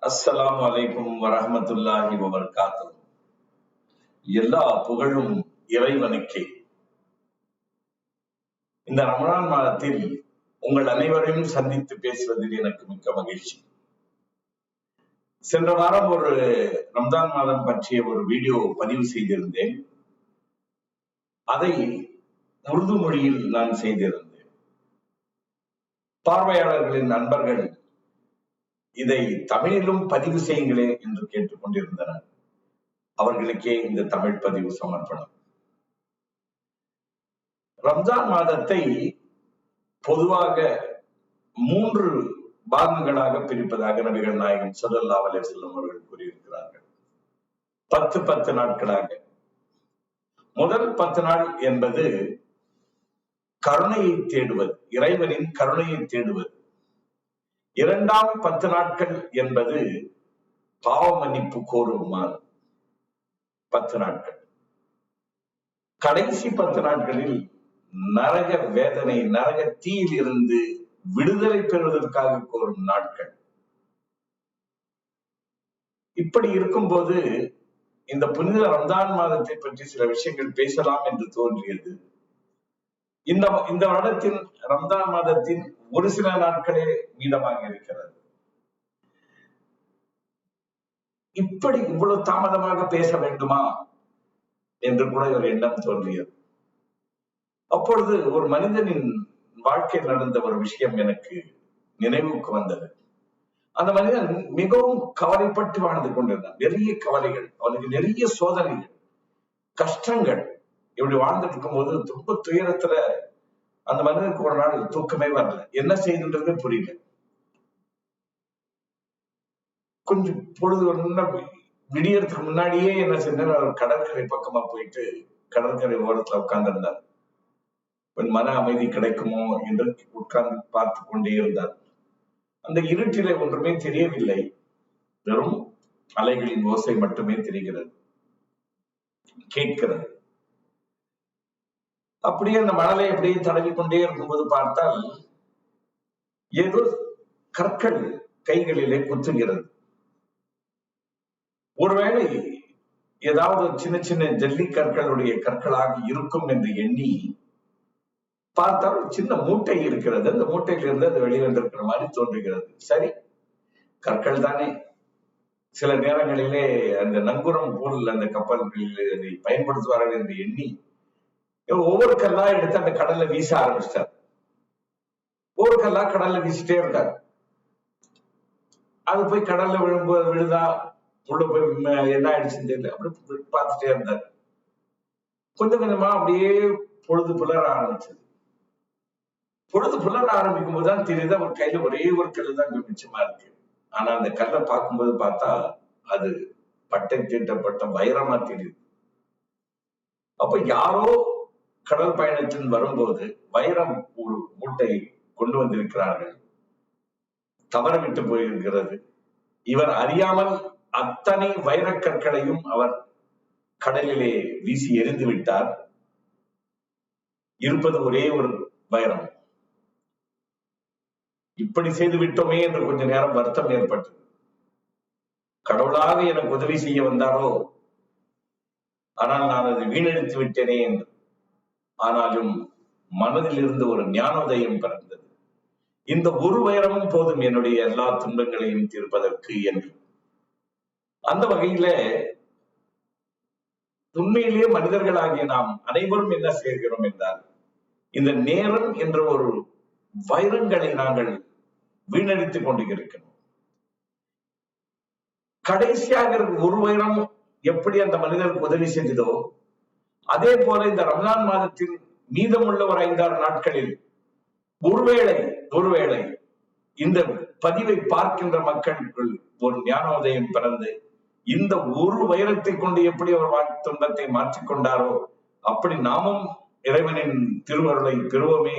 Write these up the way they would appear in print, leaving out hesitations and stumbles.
அஸ்ஸலாமு அலைக்கும் வரஹ்மத்துல்லாஹி வபரகாத்துஹு. எல்லா புகழும் இறைவனுக்கே. இந்த ரமலான் மாதத்தில் உங்கள் அனைவரையும் சந்தித்து பேசுவதில் எனக்கு மிக்க மகிழ்ச்சி. சென்ற வாரம் ஒரு ரம்ஜான் மாதம் பற்றிய ஒரு வீடியோ பதிவு செய்திருந்தேன். அதை உருது மொழியில் நான் செய்திருந்தேன். பார்வையாளர்களின் நண்பர்கள் இதை தமிழிலும் பதிவு செய்யுங்களே என்று கேட்டுக்கொண்டிருந்தனர். அவர்களுக்கே இந்த தமிழ் பதிவு சமர்ப்பணம். ரம்ஜான் மாதத்தை பொதுவாக 3 பாகங்களாக பிரிப்பதாக நபிகள் நாயகம் ஸல்லல்லாஹு அலைஹி வஸல்லம் அவர்கள் கூறியிருக்கிறார்கள். 10 நாட்களாக. முதல் 10 நாள் என்பது கருணையை தேடுவது, இறைவனின் கருணையை தேடுவது. இரண்டாம் 10 நாட்கள் என்பது பாவ மன்னிப்பு கோருமாறு 10 நாட்கள். கடைசி 10 நாட்களில் நரக வேதனை, நரக தீயில் இருந்து விடுதலை பெறுவதற்காக கோரும் நாட்கள். இப்படி இருக்கும்போது இந்த புனித ரம்ஜான் மாதத்தை பற்றி சில விஷயங்கள் பேசலாம் என்று தோன்றியது. இந்த வருடத்தின் ரம்ஜான் மாதத்தின் ஒரு சில நாட்களே மீதமாக இருக்கிறது. இப்படி இவ்வளவு தாமதமாக பேச வேண்டுமா என்று கூட ஒரு எண்ணம் தோன்றியது. அப்பொழுது ஒரு மனிதனின் வாழ்க்கையில் நடந்த ஒரு விஷயம் எனக்கு நினைவுக்கு வந்தது. அந்த மனிதன் மிகவும் கவலைப்பட்டு வாழ்ந்து கொண்டிருந்தான். நிறைய கவலைகள், அவனுக்கு நிறைய சோதனைகள், கஷ்டங்கள். இப்படி வாழ்ந்துட்டு இருக்கும் போது ரொம்ப துயரத்துல அந்த மனிதனுக்கு ஒரு நாள் தூக்கமே வரல. என்ன செய்துன்றது புரியல. கொஞ்சம் பொழுது விடியறதுக்கு முன்னாடியே என்ன செஞ்சார், அவர் கடற்கரை பக்கமா போயிட்டு கடற்கரை ஓரத்துல உட்கார்ந்திருந்தார். மன அமைதி கிடைக்குமோ என்று உட்கார்ந்து பார்த்து கொண்டே இருந்தார். அந்த இருட்டிலே ஒன்றுமே தெரியவில்லை. வெறும் அலைகளின் ஓசை மட்டுமே தெரிகிறது, கேட்கிறது. அப்படியே அந்த மணலை அப்படியே தடவி கொண்டே இருக்கும்போது பார்த்தால் ஏதோ கற்கள் கைகளிலே குத்துகிறது. ஒருவேளை ஏதாவது சின்ன சின்ன ஜல்லி கற்களுடைய கற்களாக இருக்கும் என்று எண்ணி பார்த்தால் ஒரு சின்ன மூட்டை இருக்கிறது. அந்த மூட்டையிலிருந்து அது வெளிவந்திருக்கிற மாதிரி தோன்றுகிறது. சரி, கற்கள் தானே. சில நேரங்களிலே அந்த நங்கூரம் போல் அந்த கப்பல்களில் அதை பயன்படுத்துவார்கள் என்று எண்ணி ஒவ்வொரு கல்லா எடுத்து அந்த கடல்ல வீச ஆரம்பிச்சிட்டார். ஒவ்வொரு கல்லா கடல்ல வீசிட்டே இருக்காரு. அது போய் கடல்ல விழுதா, உள்ள போய் என்ன ஆயிடுச்சுன்னு தெரியல. அப்படி பார்த்துட்டே இருந்தார். கொஞ்சம் கொஞ்சமா அப்படியே பொழுது புலர ஆரம்பிச்சது. பொழுது புலர ஆரம்பிக்கும் போதுதான் தெரியுது அவர் கையில ஒரே ஒரு கல்லு தான் மிச்சமா இருக்கு. ஆனா அந்த கல்லை பார்க்கும்போது பார்த்தா அது பட்டை தீட்டப்பட்ட வைரமா தெரியுது. அப்ப யாரோ கடல் பயணத்தில் வரும்போது வைரம் ஒரு மூட்டை கொண்டு வந்திருக்கிறார்கள், தவற விட்டு போயிருக்கிறது. இவர் அறியாமல் அத்தனை வைரக்கற்களையும் அவர் கடலிலே வீசி எரிந்து விட்டார். இருப்பது ஒரே ஒரு வைரம். இப்படி செய்து விட்டோமே என்று கொஞ்ச நேரம் வருத்தம் ஏற்பட்டது. கடவுளாக எனக்கு உதவி செய்ய வந்தாரோ, ஆனால் நான் அதை வீணடித்து விட்டேனே என்று. ஆனாலும் மனதில் இருந்து ஒரு ஞானோதயம் பிறந்தது. இந்த ஒரு வைரமும் போதும் என்னுடைய எல்லா துன்பங்களையும் தீர்ப்பதற்கு என்று. அந்த வகையில உண்மையிலேயே மனிதர்களாகிய நாம் அனைவரும் என்ன செய்கிறோம் என்றால், இந்த நேரம் என்ற ஒரு வைரங்களை நாங்கள் வீணடித்துக் கொண்டு இருக்கிறோம். கடைசியாக ஒரு வைரம் எப்படி அந்த மனிதருக்கு உதவி செஞ்சதோ, அதே போல இந்த ரமலான் மாதத்தின் மீதமுள்ள ஒரு 5-6 நாட்களில் ஒருவேளை இந்த பதிவை பார்க்கின்ற மக்களுக்குள் ஒரு ஞானோதயம் பிறந்து, இந்த ஒரு வைரத்தை கொண்டு எப்படி அவர் துன்பத்தை மாற்றிக்கொண்டாரோ அப்படி நாமும் இறைவனின் திருவருளை பெறுவோமே,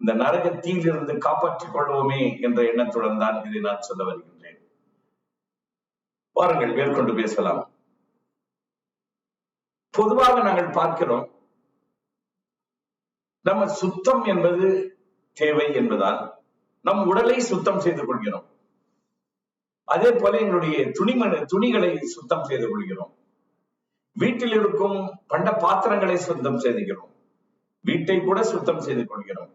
இந்த நரகத்தில் இருந்து காப்பாற்றிக் கொள்வோமே என்ற எண்ணத்துடன் தான் இதை நான் சொல்ல வருகின்றேன். வாருங்கள் மேற்கொண்டு பேசலாம். பொதுவாக நாங்கள் பார்க்கிறோம், நம்ம சுத்தம் என்பது தேவை என்பதால் நம் உடலை சுத்தம் செய்து கொள்கிறோம். அதே போல எங்களுடைய துணிகளை சுத்தம் செய்து கொள்கிறோம். வீட்டில் இருக்கும் பண்ட பாத்திரங்களை சுத்தம் செய்துகிறோம். வீட்டை கூட சுத்தம் செய்து கொள்கிறோம்.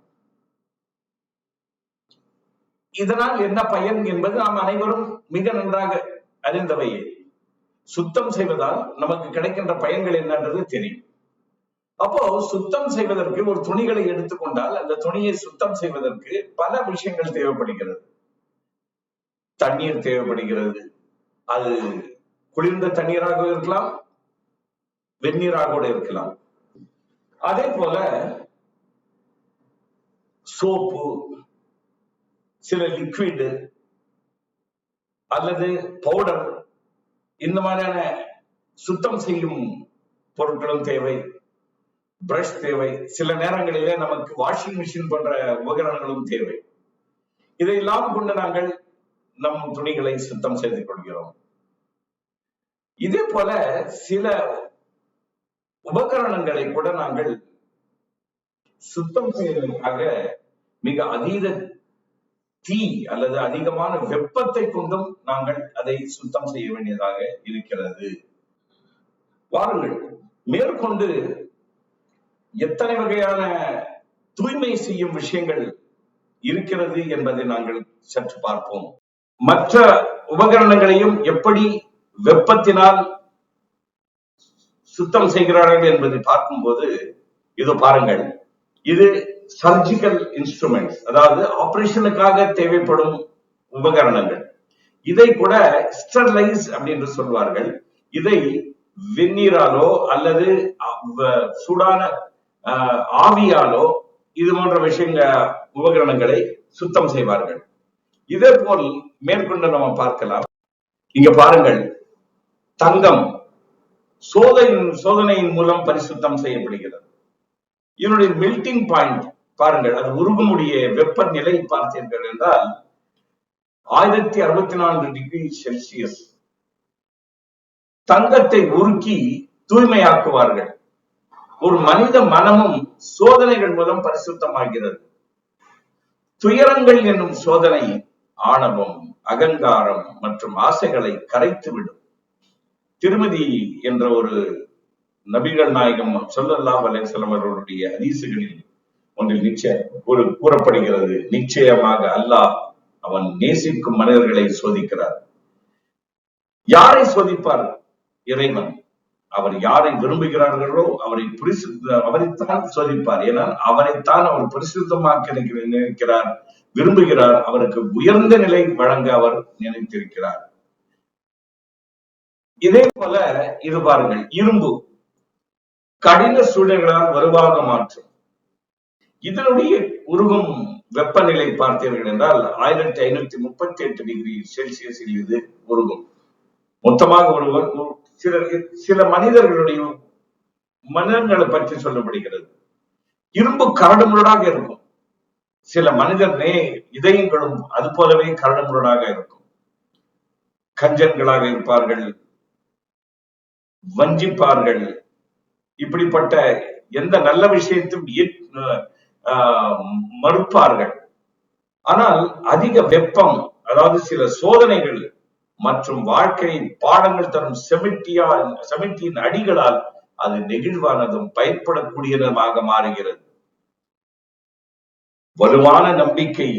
இதனால் என்ன பயன் என்பது நாம் அனைவரும் மிக நன்றாக அறிந்தவையே. சுத்தம் செய்வதால் நமக்கு கிடைக்கின்ற பயன்கள் என்னன்றது தெரியும். அப்போ சுத்தம் செய்வதற்கு ஒரு துணிகளை எடுத்துக்கொண்டால் அந்த துணியை சுத்தம் செய்வதற்கு பல விஷயங்கள் தேவைப்படுகிறது. தண்ணீர் தேவைப்படுகிறது. அது குளிர்ந்த தண்ணீராக இருக்கலாம், வெந்நீராக கூட இருக்கலாம். அதே போல சோப்பு, சில லிக்விட் அல்லது பவுடர், இந்த மாதிரியான சுத்தம் செய்யும் பொருட்களும் தேவை. பிரஷ் தேவை. சில நேரங்களிலே நமக்கு வாஷிங் மிஷின் போன்ற உபகரணங்களும் தேவை. இதையெல்லாம் கொண்டு நாங்கள் நம் துணிகளை சுத்தம் செய்து கொள்கிறோம். இதே போல சில உபகரணங்களை கூட நாங்கள் சுத்தம் செய்வதற்காக மிக அதீத தீ அல்லது அதிகமான வெப்பத்தை கொண்டும் நாங்கள் அதை சுத்தம் செய்ய வேண்டியதாக இருக்கிறது. வாருங்கள், மேற்கொண்டு எத்தனை வகையான தூய்மை செய்யும் விஷயங்கள் இருக்கிறது என்பதை நாங்கள் சற்று பார்ப்போம். மற்ற உபகரணங்களையும் எப்படி வெப்பத்தினால் சுத்தம் செய்கிறார்கள் என்பதை பார்க்கும்போது இது பாருங்கள், இது சர்ஜிக்கல் இன்ஸ்ட்ருமெண்ட்ஸ், அதாவது ஆபரேஷனுக்காக தேவைப்படும் உபகரணங்கள். இதை கூட ஸ்டெர்லைஸ் அப்படின்னு சொல்வார்கள். இதை வெந்நீராலோ அல்லது சூடான ஆவியாலோ இது போன்ற உபகரணங்களை சுத்தம் செய்வார்கள். இதே போல் மேற்கொண்டு நம்ம பார்க்கலாம். இங்க பாருங்கள், தங்கம் சோதனையின் மூலம் பரிசுத்தம் செய்யப்படுகிறது. இதனுடைய மெல்டிங் பாயிண்ட் பாருங்கள், அது உருகுமுடிய வெப்பநிலை பார்த்தீர்கள் என்றால் 1064 டிகிரி செல்சியஸ். தங்கத்தை உருக்கி தூய்மையாக்குவார்கள். ஒரு மனித மனமும் சோதனைகள் மூலம் பரிசுத்தமாகிறது. துயரங்கள் என்னும் சோதனை ஆணவம், அகங்காரம் மற்றும் ஆசைகளை கரைத்துவிடும். திருமதி என்ற ஒரு நபிகள் நாயகம் ஸல்லல்லாஹு அலைஹி வஸல்லம் அவர்களுடைய ஹதீசுகளில் ஒன்றில் கூறப்படுகிறது, நிச்சயமாக அல்லாஹ் அவன் நேசிக்கும் மனிதர்களை சோதிக்கிறார். யாரை சோதிப்பார்? இறைவன். அவர் யாரை விரும்புகிறார்களோ அவரைத்தான் சோதிப்பார். ஏனால் அவரைத்தான் அவர் பரிசுத்தமாக்க நினைக்கிறார், விரும்புகிறார். அவருக்கு உயர்ந்த நிலை வழங்க அவர் நினைத்திருக்கிறார். இதே போல இது பாருங்கள், இரும்பு கடின சூழல்களால் வலுவாக மாற்றும். இதனுடைய உருகும் வெப்பநிலை பார்த்தீர்கள் என்றால் 1538 டிகிரி செல்சியஸில் இது உருகும். மொத்தமாக ஒருவர் சில மனிதர்களை பற்றி சொல்லப்படுகிறது. இரும்பு கரடுமுரடாக இருக்கும். சில மனிதர் இதயங்களும் அது போலவே கரடுமுரடாக இருக்கும். கஞ்சன்களாக இருப்பார்கள், வஞ்சிப்பார்கள். இப்படிப்பட்ட எந்த நல்ல விஷயத்தையும் மறுப்பார்கள். ஆனால் அதிக வெப்பம், அதாவது சில சோதனைகள் மற்றும் வாழ்க்கை பாடங்கள் தரும் செமிட்டியின் அடிகளால் அது நெகிழ்வானதும் பயன்படக்கூடியதுமாக மாறுகிறது. வலுவான நம்பிக்கை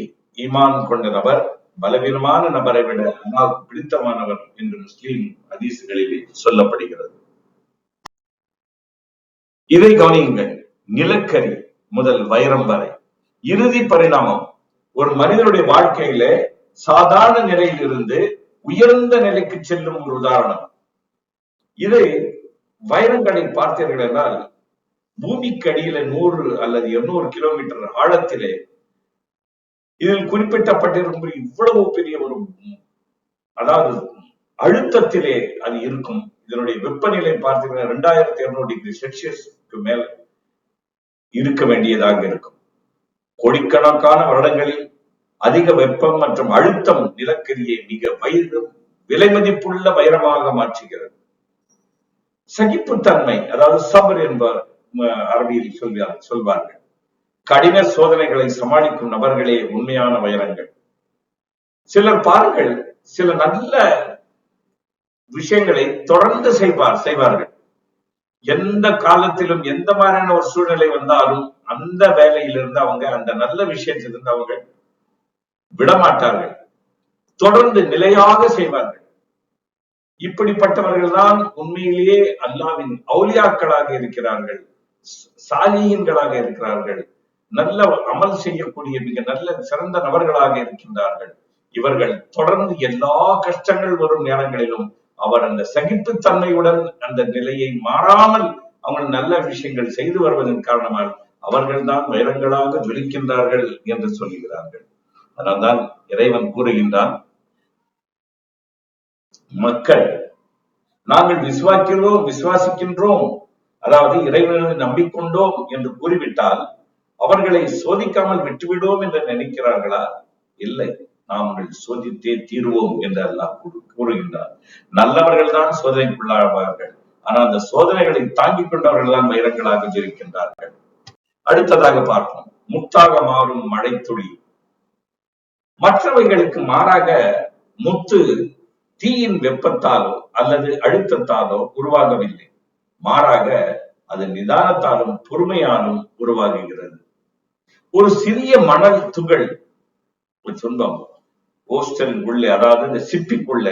ஈமான் கொண்ட நபர் பலவீனமான நபரை விட அல்லாஹ்வுக்கு பிடித்தமானவர் என்று முஸ்லிம் ஹதீசுகளில் சொல்லப்படுகிறது. இதை கவனியுங்கள். நிலக்கரி முதல் வைரம் வரை இறுதி பரிணாமம் ஒரு மனிதனுடைய வாழ்க்கையில சாதாரண நிலையில் இருந்து உயர்ந்த நிலைக்கு செல்லும் ஒரு உதாரணம். இதை வைரங்களை பார்த்தீர்கள் என்றால் பூமிக்கு அடியில 100 அல்லது 200 கிலோமீட்டர் ஆழத்திலே இதில் குறிப்பிடப்பட்டிருக்கும் இவ்வளவு பெரிய ஒரு, அதாவது அழுத்தத்திலே அது இருக்கும். இதனுடைய வெப்பநிலை பார்த்தீங்கன்னா 2200 டிகிரி செல்சியஸ்க்கு மேல இருக்க வேண்டியதாக இருக்கும். கோடிக்கணக்கான வருடங்களில் அதிக வெப்பம் மற்றும் அழுத்தம் நிலக்கரியை மிக விலை மதிப்புள்ள வைரமாக மாற்றுகிறது. சகிப்புத்தன்மை, அதாவது சபர் என்பார் அரபியில் சொல்வார்கள். கடின சோதனைகளை சமாளிக்கும் நபர்களே உண்மையான வைரங்கள். சிலர் பாருங்கள், சில நல்ல விஷயங்களை தொடர்ந்து செய்வார்கள். எந்த காலத்திலும் எந்த மாதிரியான ஒரு சூழ்நிலை வந்தாலும் அந்த வேலையிலிருந்து அவங்க, அந்த நல்ல விஷயத்திலிருந்து அவங்க விடமாட்டார்கள், தொடர்ந்து நிலையாக செய்வார்கள். இப்படிப்பட்டவர்கள் தான் உண்மையிலேயே அல்லாவின் அவுலியாக்களாக இருக்கிறார்கள், சாலியன்களாக இருக்கிறார்கள், நல்ல அமல் செய்யக்கூடிய மிக நல்ல சிறந்த நபர்களாக இருக்கின்றார்கள். இவர்கள் தொடர்ந்து எல்லா கஷ்டங்கள் வரும் நேரங்களிலும் அவர் அந்த சகிப்புத்தன்மையுடன் அந்த நிலையை மாறாமல் அவங்க நல்ல விஷயங்கள் செய்து வருவதன் காரணமாக அவர்கள்தான் வைரங்களாக ஜொலிக்கின்றார்கள் என்று சொல்லுகிறார்கள். அதனால்தான் இறைவன் கூறுகின்றான், மக்கள் நாங்கள் விசுவாசிக்கின்றோம், அதாவது இறைவனை நம்பிக்கொண்டோம் என்று கூறிவிட்டால் அவர்களை சோதிக்காமல் விட்டுவிடுவோம் என்று நினைக்கிறார்களா? இல்லை, நாங்கள் சோதித்தே தீர்வோம் என்று அல்லாஹ் கூறுகின்றார். நல்லவர்கள் தான் சோதனைக்குள்ளாவார்கள், ஆனால் அந்த சோதனைகளை தாங்கிக் கொண்டவர்கள் தான் வைரங்களாக இருக்கின்றார்கள். அடுத்ததாக பார்ப்போம், முத்தாக மாறும் மழை துளி. மற்றவைகளுக்கு மாறாக முத்து தீயின் வெப்பத்தாலோ அல்லது அழுத்தத்தாலோ உருவாகவில்லை, மாறாக அது நிதானத்தாலும் பொறுமையாலும் உருவாகுகிறது. ஒரு சிறிய மணல் துகள் சொந்தம் ஹோஸ்டல் உள்ளே, அதாவது இந்த சிப்பிக்குள்ள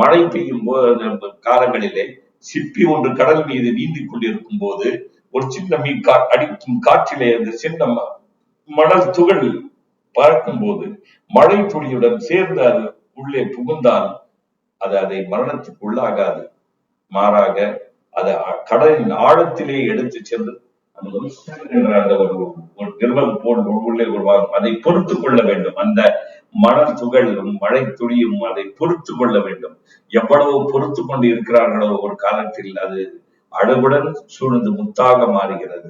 மழை பெய்யும் போது காலங்களிலே சிப்பி ஒன்று கடல் மீது நீந்திக் கொண்டிருக்கும் போது ஒரு சின்ன அடிக்கும் காற்றிலே அந்த சின்ன மணல் துகள் பறக்கும் போது மழை துளியுடன் சேர்ந்து அது உள்ளே புகுந்தால் அது அதை மரணத்துக்கு உள்ளாகாது, மாறாக அது கடலின் ஆழத்திலே எடுத்து சென்று அந்த ஒரு நிர்மல் போல் உள்ளே உருவாகும். அதை பொறுத்து கொள்ள வேண்டும், அந்த மணல் துகளும் மழை துளியும் அதை பொறுத்து கொள்ள வேண்டும். எவ்வளவு பொறுத்து கொண்டு இருக்கிறார்களோ ஒரு காலத்தில் அது அழகுடன் சூழ்ந்து முத்தாக மாறுகிறது.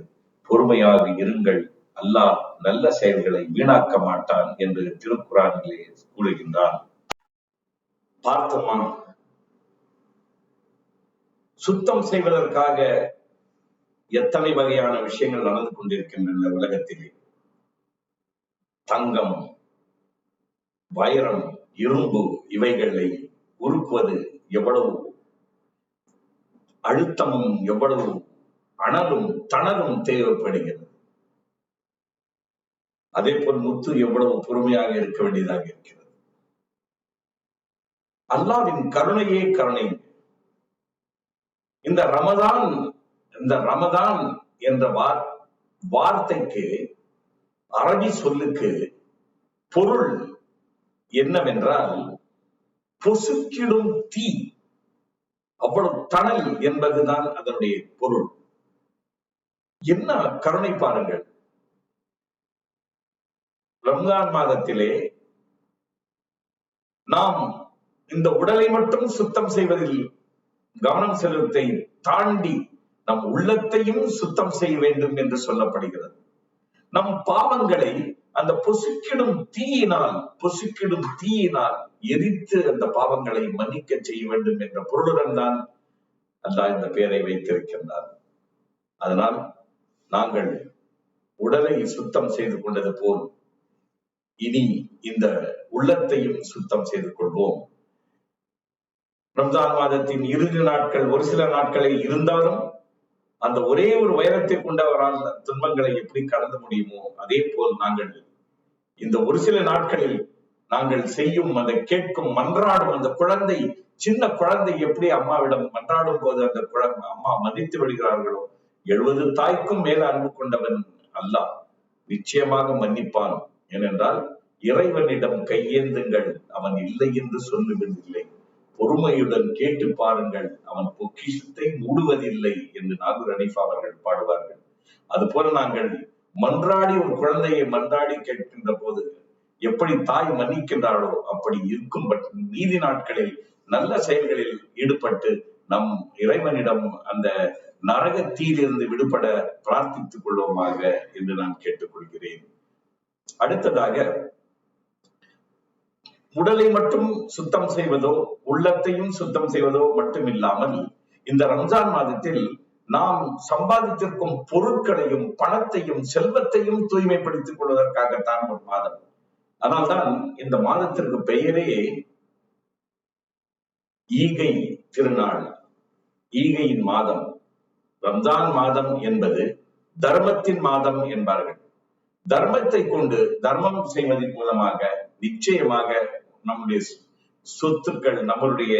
பொறுமையாக இருங்கள், அல்லாஹ் நல்ல செயல்களை வீணாக்க மாட்டான் என்று திருக்குறானிலே கூறுகின்றான். பார்த்தோமா, சுத்தம் செய்வதற்காக எத்தனை வகையான விஷயங்கள் நடந்து கொண்டிருக்கின்றன உலகத்திலே. தங்கம், வைரம், இரும்பு இவைகளை உருக்குவது எவ்வளவு அழுத்தமும் எவ்வளவு அனலும் தணலும் தேவைப்படுகிறது. அதே போல் முத்து எவ்வளவு பொறுமையாக இருக்க வேண்டியதாக இருக்கிறது. அல்லாவின் கருணையே கருணை. இந்த ரமதான் என்ற வார்த்தைக்கு, அரபி சொல்லுக்கு பொருள் என்னவென்றால் பொசுக்கிடும் தீ, அவ்வளவு தணல் என்பதுதான் அதனுடைய பொருள். என்ன கருணை பாருங்கள். ரம்ஜான் மாதத்திலே நாம் இந்த உடலை மட்டும் சுத்தம் செய்வதில் கவனம் செலுத்தை தாண்டி நம் உள்ளத்தையும் சுத்தம் செய்ய வேண்டும் என்று சொல்லப்படுகிறது. நம் பாவங்களை அந்த பொசுக்கிடும் தீயினால் எரித்து அந்த பாவங்களை மன்னிக்க செய்ய வேண்டும் என்ற பொருளுடன் தான் அல்லாஹ் இந்த பெயரை வைத்திருக்கின்றார். அதனால் நாங்கள் உடலை சுத்தம் செய்து கொண்டது போல் இனி இந்த உள்ளத்தையும் சுத்தம் செய்து கொள்வோம். ரம்ஜான் மாதத்தின் இறுதி நாட்கள் ஒரு சில நாட்களை இருந்தாலும் அந்த ஒரே ஒரு வைரத்தை கொண்டவரால் துன்பங்களை எப்படி கடந்து முடியுமோ அதே போல் நாங்கள் இந்த ஒரு சில நாட்களில் நாங்கள் செய்யும், அதை கேட்கும், மன்றாடும் அந்த குழந்தை, சின்ன குழந்தை எப்படி அம்மாவிடம் மன்றாடும் போது அந்த அம்மா மன்னித்து விடுகிறார்களோ, 70 தாய்க்கும் மேல அன்பு கொண்டவன் அல்லாஹ் நிச்சயமாக மன்னிப்பான். ஏனென்றால் இறைவனிடம் கையேந்துங்கள், அவன் இல்லை என்று சொல்லுவதில்லை. பொறுமையுடன் கேட்டு பாருங்கள், அவன் பொக்கிஷத்தை மூடுவதில்லை என்று நாகூர் ஹனீஃபா அவர்கள் பாடுவார்கள். அது போல நாங்கள் மன்றாடி, ஒரு குழந்தையை மன்றாடி கேட்கின்ற போது எப்படி தாய் மன்னிக்கின்றாளோ அப்படி இருக்கும் நீதி நாட்களில் நல்ல செயல்களில் ஈடுபட்டு நம் இறைவனிடம் அந்த நரகத்தீயிலிருந்து விடுபட பிரார்த்தித்துக் கொள்வோமாக என்று நான் கேட்டுக்கொள்கிறேன். அடுத்ததாக, உடலை மட்டும் சுத்தம் செய்வதோ உள்ளத்தையும் சுத்தம் செய்வதோ மட்டும் இல்லாமல் இந்த ரம்ஜான் மாதத்தில் நாம் சம்பாதித்திருக்கும் பொருட்களையும் பணத்தையும் செல்வத்தையும் தூய்மைப்படுத்திக் கொள்வதற்காகத்தான் ஒரு மாதம். அதனால்தான் இந்த மாதத்திற்கு பெயரே ஈகை திருநாள், ஈகையின் மாதம். ரம்ஜான் மாதம் என்பது தர்மத்தின் மாதம் என்பார்கள். தர்மத்தை கொண்டு தர்மம் செய்வதன் மூலமாக நிச்சயமாக நம்முடைய சொத்துக்கள், நம்மளுடைய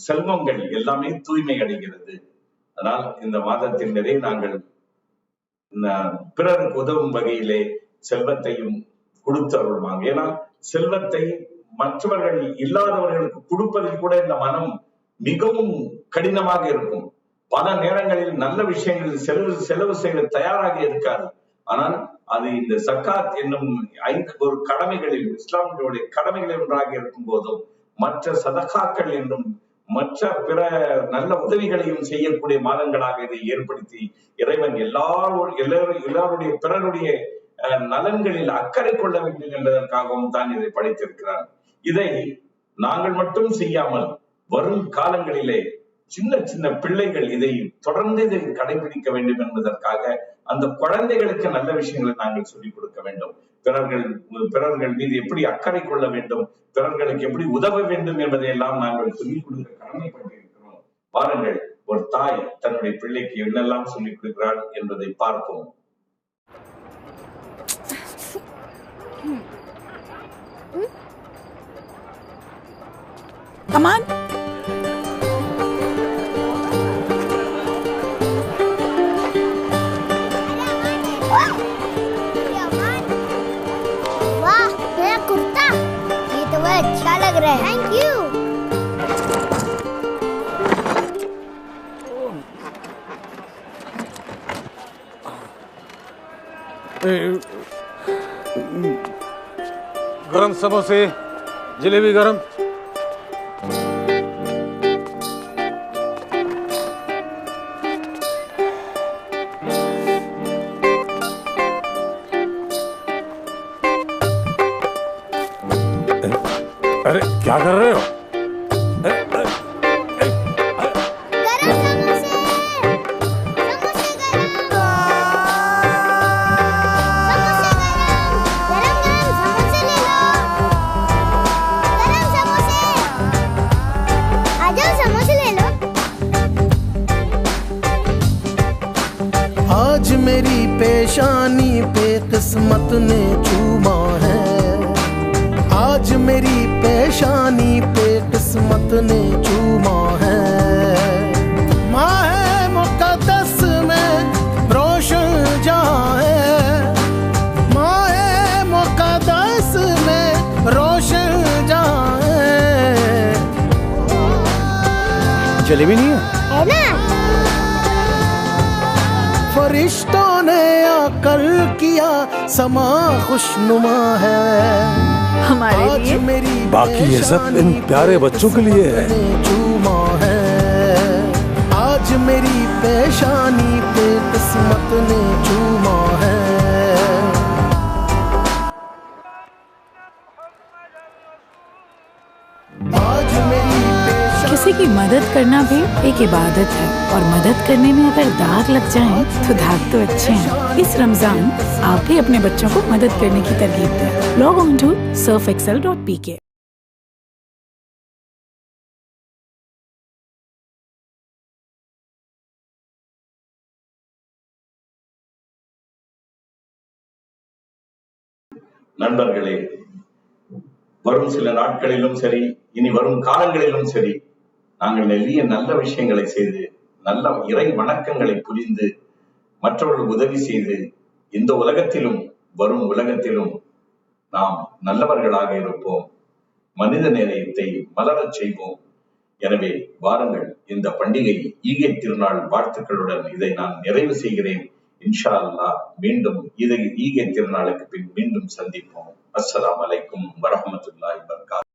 செல்வங்கள் எல்லாமே தூய்மை அடைகிறது. அதனால் இந்த மாதத்தினரே நாங்கள் பிறருக்கு உதவும் வகையிலே செல்வத்தையும் கொடுத்து அருள்வாங்க. ஏன்னா செல்வத்தை மற்றவர்கள் இல்லாதவர்களுக்கு கொடுப்பதில் கூட இந்த மனம் மிகவும் கடினமாக இருக்கும். பல நேரங்களில் நல்ல விஷயங்களில் செலவு செய்ய தயாராக இருக்காது. ஆனால் அது இந்த ஜக்காத் என்னும் 5 கடமைகளில், இஸ்லாமிய கடமைகளில் ஒன்றாக இருக்கும் போதும், மற்ற சதகாக்கள் என்னும் மற்ற பிற நல்ல உதவிகளையும் செய்யக்கூடிய மாதங்களாக இதை ஏற்படுத்தி இறைவன் எல்லாருடைய பிறருடைய நலன்களில் அக்கறை கொள்ள வேண்டும் என்பதற்காகவும் தான் இதை படைத்திருக்கிறார். இதை நாங்கள் மட்டும் செய்யாமல் வரும் காலங்களிலே சின்ன சின்ன பிள்ளைகள் இதை தொடர்ந்து இதை கடைபிடிக்க வேண்டும் என்பதற்காக அந்த குழந்தைகளுக்கு நல்ல விஷயங்களை நாங்கள் சொல்லிக் கொடுக்க வேண்டும். பிறர்கள் மீது எப்படி அக்கறை கொள்ள வேண்டும், பிறர்களுக்கு எப்படி உதவ வேண்டும் என்பதை எல்லாம் நாங்கள் சொல்லிக் கொடுக்க கடமைப்பட்டிருக்கிறோம். பாருங்கள், ஒரு தாய் தன்னுடைய பிள்ளைக்கு என்னெல்லாம் சொல்லிக் கொடுக்கிறாள் என்பதை பார்ப்போம். Come on. वाह, नया कुर्ता, ये तो बड़ा अच्छा लग रहा है। Thank you. गरम समोसे, जलेबी गरम। अरे क्या कर रहे हो? आज मेरी पेशानी पे किस्मत ने चूमा है, आज मेरी पेशानी पे किस्मत ने चूमा है। माहे मुक़द्दस में रोशन जहाँ है, माहे मुक़द्दस में रोशन जहाँ है। जलेबी नहीं है? है ना? फरिश्तों ने आकर किया समा खुशनुमा है। हमारे लिए बाकी ये सब इन प्यारे बच्चों के लिए है। चूमा है, आज मेरी पेशानी पे किस्मत ने चूमा है। आज मेरी किसी की मदद करना भी एक इबादत है, और मदद करने में अगर दाग लग जाए तो दाग तो अच्छे हैं। इस रमजान आप भी अपने बच्चों को मदद करने की तरगीब दें। Log on to surfexcel.pk। நண்பர்களே, வரும் சில நாட்களிலும் சரி, இனி வரும் காலங்களிலும் சரி, நாங்கள் நிறைய நல்ல விஷயங்களை செய்து, நல்ல இறை வணக்கங்களை புரிந்து, மற்றவர்கள் உதவி செய்து, இந்த உலகத்திலும் வரும் உலகத்திலும் நாம் நல்லவர்களாக இருப்போம். மனித நேயத்தை மலரச் செய்வோம். எனவே வாருங்கள், இந்த பண்டிகை ஈகை திருநாள் வாழ்த்துக்களுடன் இதை நான் நிறைவு செய்கிறேன். இன்ஷா அல்லாஹ் மீண்டும் ஈகை திருநாளுக்கு பின் மீண்டும் சந்திப்போம். அஸ்ஸலாமு அலைக்கும் வரஹ்மத்துல்லாஹி வபரகாத்துஹு.